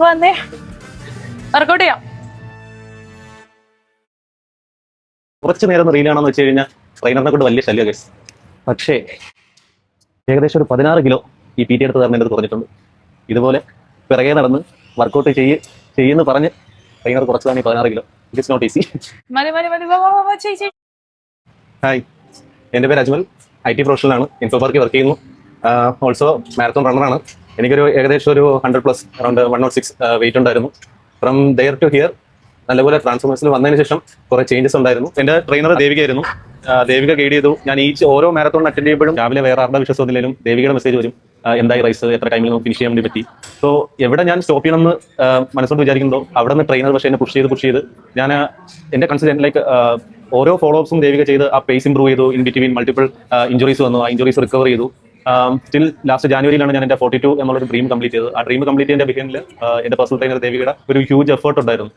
വന്നേ വർക്കൗട്ട് ചെയ്യാം. കുറച്ച് നേരം റീലാണെന്ന് വെച്ച് കഴിഞ്ഞാൽ ട്രെയിനറിനെ കൊണ്ട് വലിയ ശല്യം കേസ്. പക്ഷേ ഏകദേശം ഒരു 16 കിലോ ഈ PT എടുത്ത് തരുന്നതിൻ്റെ കുറഞ്ഞിട്ടുണ്ട്. ഇതുപോലെ പിറകെ നടന്ന് വർക്കൗട്ട് ചെയ്യുന്നു പറഞ്ഞ് ട്രെയിനർ കുറച്ചതാണ് ഈ 16 kilo. It is not easy. മതി മതി മതി വാ, വാ, വാ, ചെയ്യ്. ഹായ്, എൻ്റെ പേര് അജ്മൽ. IT പ്രൊഫഷണലാണ്. ഇൻഫോ പാർക്കിൽ വർക്ക് ചെയ്യുന്നു. ഓൾസോ മാരത്തോൺ റണ്ണറാണ്. എനിക്കൊരു ഏകദേശം ഒരു 100+ അറൗണ്ട് 106 വെയിറ്റ് ഉണ്ടായിരുന്നു. ഫ്രം ദെയർ ടു ഹിയർ നല്ലപോലെ ട്രാൻസ്ഫോർമേഷനിൽ വന്നതിന് ശേഷം കുറേ ചേഞ്ചസ് ഉണ്ടായിരുന്നു. എൻ്റെ ട്രെയിനർ ദേവികയായിരുന്നു. ദേവിക ഗൈഡ് ചെയ്തു. ഞാൻ ഓരോ മാരത്തോൺ അറ്റൻഡ് ചെയ്യുമ്പോഴും രാവിലെ വേറെ ആരുടെ വിശ്വാസത്തിലും ദേവികയുടെ മെസ്സേജ് വരും, എന്തായി റൈസ്, എത്ര ടൈമിൽ നമുക്ക് ഫിനിഷ് ചെയ്യാൻ വേണ്ടി പറ്റി. സോ എവിടെ ഞാൻ സ്റ്റോപ്പ് ചെയ്യണമെന്ന് മനസ്സോട് വിചാരിക്കുന്നുണ്ടോ അവിടെ നിന്ന് ട്രെയിനർ പക്ഷേ എന്നെ പുഷ് ചെയ്ത് ഞാൻ എൻ്റെ കൺസിഡർ ലൈക്ക് ഓരോ ഫോളോ അപ്സും ദേവിക ചെയ്ത് ആ പേസ് ഇംപ്രൂവ് ചെയ്തു. ഇൻ ബിറ്റ്വീൻ മൾട്ടിപ്പിൾ ഇഞ്ചുറീസ് വന്നു. ആ ഇഞ്ചുറീസ് റിക്കവർ ചെയ്തു. സ്റ്റിൽ ലാസ്റ്റ് ജാനുവരിയിലാണ് ഞാൻ എൻ്റെ 42 എന്നുള്ളൊരു ഡ്രീം കംപ്ലീറ്റ് ചെയ്തത്. ആ ഡ്രീം കംപ്ലീറ്റ് ചെയ്യുന്ന ബിഹൈൻഡിൽ എൻ്റെ പേഴ്സണൽ ട്രെയിനർ ദേവികയുടെ ഒരു ഹ്യൂജ് എഫേർട്ട് ഉണ്ടായിരുന്നു.